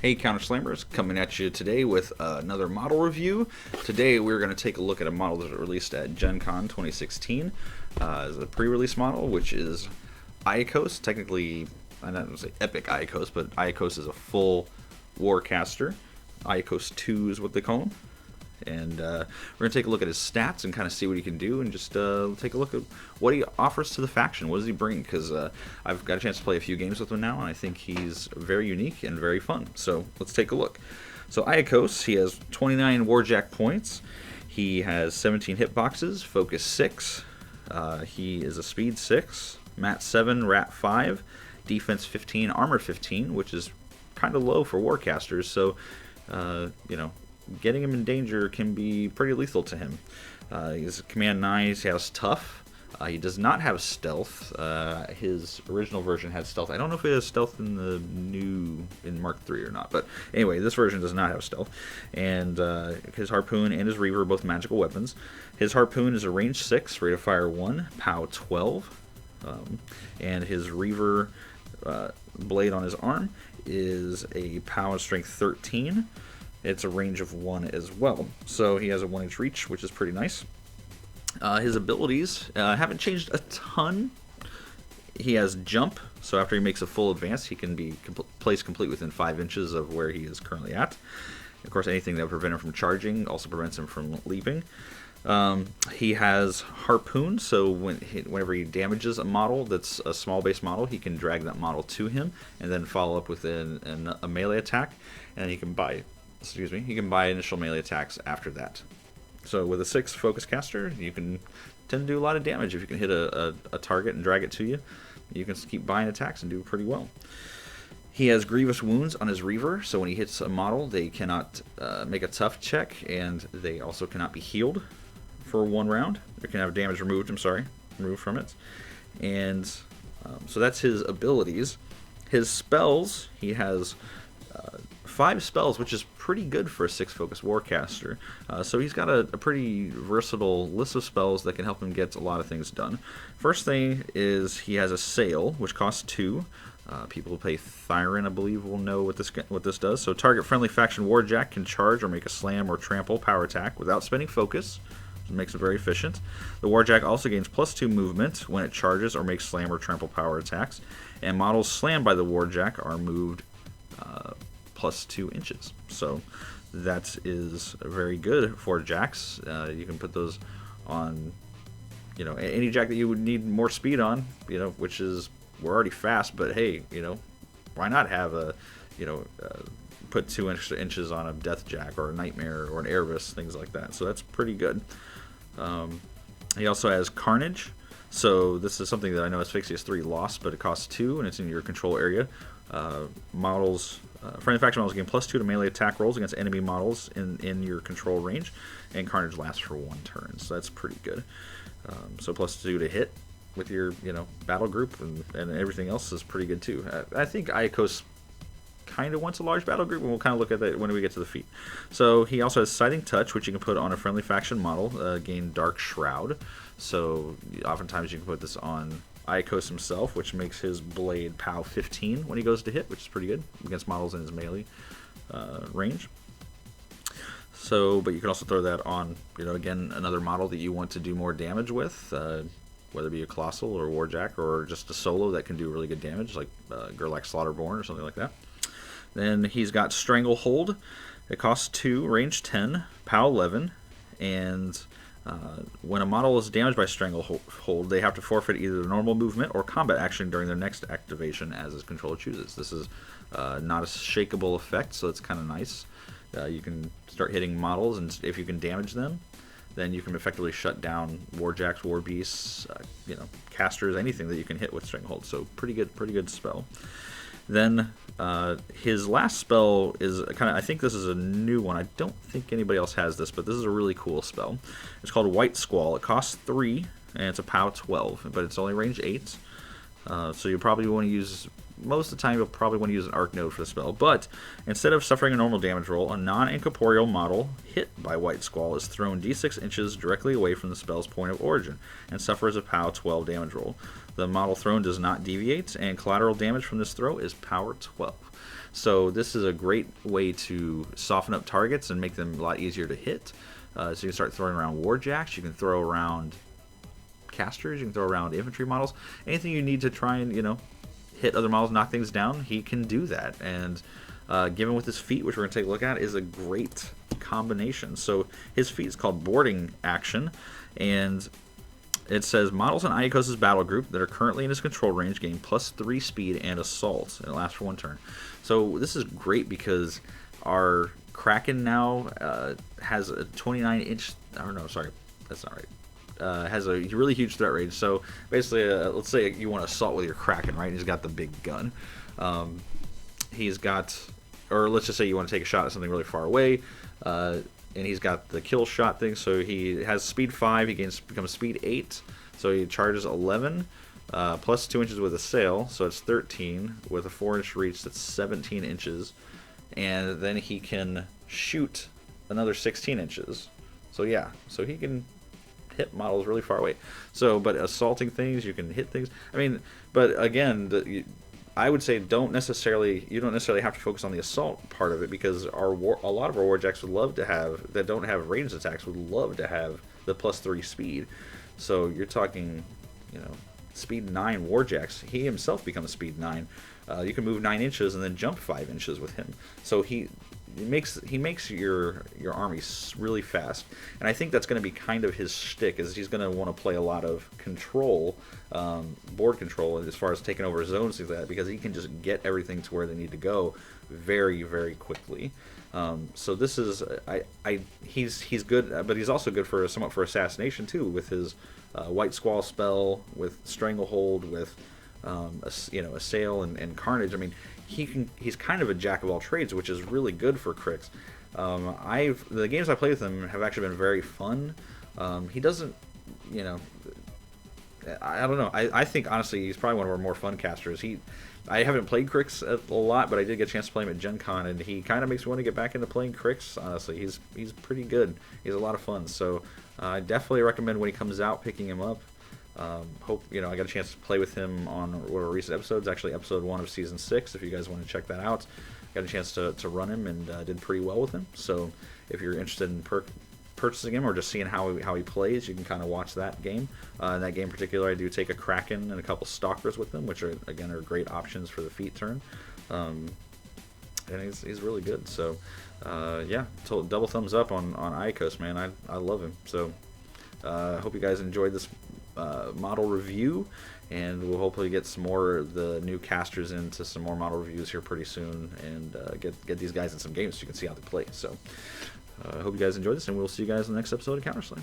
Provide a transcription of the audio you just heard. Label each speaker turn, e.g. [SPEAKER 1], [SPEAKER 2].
[SPEAKER 1] Hey Counter Slammers, coming at you today with another model review. Today we're going to take a look at a model that was released at GenCon 2016 as a pre-release model, which is Aiakos. Technically, I'm not going to say epic Aiakos, but Aiakos is a full warcaster. Aiakos 2 is what they call him. And we're going to take a look at his stats and kind of see what he can do, and just take a look at what he offers to the faction. What does he bring? Because I've got a chance to play a few games with him now, and I think he's very unique and very fun. So let's take a look. So Aiakos, he has 29 Warjack points. He has 17 hitboxes, focus 6. He is a speed 6, mat 7, rat 5, defense 15, armor 15, which is kind of low for warcasters. So, you know, getting him in danger can be pretty lethal to him. He's command 9, he has tough. He does not have stealth. His original version had stealth. I don't know if it has stealth in the in Mark III or not, but anyway, this version does not have stealth. And his Harpoon and his Reaver are both magical weapons. His Harpoon is a range 6, rate of fire 1, POW 12. And his Reaver blade on his arm is a POW and strength 13. It's a range of 1 as well. So he has a 1-inch reach, which is pretty nice. His abilities haven't changed a ton. He has jump, so after he makes a full advance, he can be placed complete within 5 inches of where he is currently at. Of course, anything that would prevent him from charging also prevents him from leaping. He has Harpoon, so whenever he damages a model that's a small base model, he can drag that model to him and then follow up with a melee attack, and he can buy initial melee attacks after that. So with a 6 focus caster, you can tend to do a lot of damage. If you can hit a target and drag it to you, you can keep buying attacks and do pretty well. He has grievous wounds on his Reaver, so when he hits a model, they cannot make a tough check, and they also cannot be healed for 1 round. They can have damage removed from it. And so that's his abilities. His spells, he has 5 spells, which is pretty good for a 6 focus warcaster. So he's got a pretty versatile list of spells that can help him get a lot of things done. First thing is he has a Sail, which costs 2. People who play Thyron, I believe, will know what this does. So target friendly faction warjack can charge or make a slam or trample power attack without spending focus. It makes it very efficient. The warjack also gains +2 movement when it charges or makes slam or trample power attacks. And models slammed by the warjack are moved +2 inches. So that is very good for jacks. You can put those on, any jack that you would need more speed on, which is, we're already fast, but hey, why not have put 2 inches on a death jack or a nightmare or an Erebus, things like that. So that's pretty good. He also has Carnage. So this is something that I know Asphyxia is 3 lost, but it costs 2 and it's in your control area. Friendly faction models gain +2 to melee attack rolls against enemy models in your control range, and Carnage lasts for 1 turn, so that's pretty good. So +2 to hit with your battle group, and everything else is pretty good too. I think Aiakos kind of wants a large battle group, and we'll kind of look at that when we get to the feat. So he also has Sighting Touch, which you can put on a friendly faction model, gain Dark Shroud. So oftentimes you can put this on Aiakos himself, which makes his blade POW 15 when he goes to hit, which is pretty good against models in his melee range. So, but you can also throw that on, again, another model that you want to do more damage with, whether it be a Colossal or Warjack or just a solo that can do really good damage, like Gerlach Slaughterborn or something like that. Then he's got Stranglehold. It costs 2, range 10, POW 11, and when a model is damaged by Stranglehold, they have to forfeit either the normal movement or combat action during their next activation as his controller chooses. This is not a shakeable effect, so it's kind of nice. You can start hitting models, and if you can damage them, then you can effectively shut down Warjacks, Warbeasts, casters, anything that you can hit with Stranglehold. So pretty good spell. Then his last spell is I think this is a new one. I don't think anybody else has this, but this is a really cool spell. It's called White Squall. It costs 3, and it's a POW 12, but it's only range 8. So you probably want to use most of the time you'll probably want to use an arc node for the spell. But instead of suffering a normal damage roll, a non-incorporeal model hit by White Squall is thrown d6 inches directly away from the spell's point of origin and suffers a POW 12 damage roll. The model thrown does not deviate, and collateral damage from this throw is power 12. So this is a great way to soften up targets and make them a lot easier to hit. So you can start throwing around warjacks, you can throw around casters, you can throw around infantry models, anything you need to try and, hit other models, knock things down, he can do that. And given with his feat, which we're going to take a look at, is a great combination. So his feat is called Boarding Action, and it says models in Aiakos' battle group that are currently in his control range gain +3 speed and assault, and it lasts for 1 turn. So this is great because our Kraken now has a 29-inch. Oh no, sorry, that's not right. Has a really huge threat range. So basically, let's say you want to assault with your Kraken, right? He's got the big gun. He's got, or let's just say you want to take a shot at something really far away, and he's got the kill shot thing. So he has speed 5. He becomes speed 8. So he charges 11, plus 2 inches with a sail. So it's 13 with a 4-inch reach. That's 17 inches, and then he can shoot another 16 inches. So yeah, so he can hit models really far away. So, but assaulting things, you can hit things. I mean, but again, I would say you don't necessarily have to focus on the assault part of it, because a lot of our warjacks would love to have, that don't have ranged attacks, would love to have the +3 speed. So you're talking, speed 9 warjacks. He himself becomes speed 9. You can move 9 inches and then jump 5 inches with him. So he makes your army really fast, and I think that's going to be kind of his shtick. Is he's going to want to play a lot of control, board control, as far as taking over zones, things like that, because he can just get everything to where they need to go very, very quickly. So this is he's good, but he's also good for somewhat for assassination too, with his White Squall spell, with Stranglehold, with Assail and Carnage. I mean, he's kind of a jack of all trades, which is really good for Cryx. The games I play with him have actually been very fun. He doesn't, I don't know. I think honestly he's probably one of our more fun casters. I haven't played Cryx a lot, but I did get a chance to play him at GenCon, and he kind of makes me want to get back into playing Cryx. Honestly, he's pretty good. He's a lot of fun. So I definitely recommend when he comes out picking him up. Hope I got a chance to play with him on one of our recent episodes, actually episode 1 of season 6. If you guys want to check that out, got a chance to run him and did pretty well with him. So if you're interested in purchasing him or just seeing how he plays, you can kind of watch that game. In that game in particular, I do take a Kraken and a couple Stalkers with him, which are great options for the feat turn. And he's really good. So yeah, double thumbs up on Aiakos, man. I love him. So hope you guys enjoyed this model review, and we'll hopefully get some more of the new casters into some more model reviews here pretty soon, and get these guys in some games so you can see how they play. So I hope you guys enjoyed this, and we'll see you guys in the next episode of Counterslam.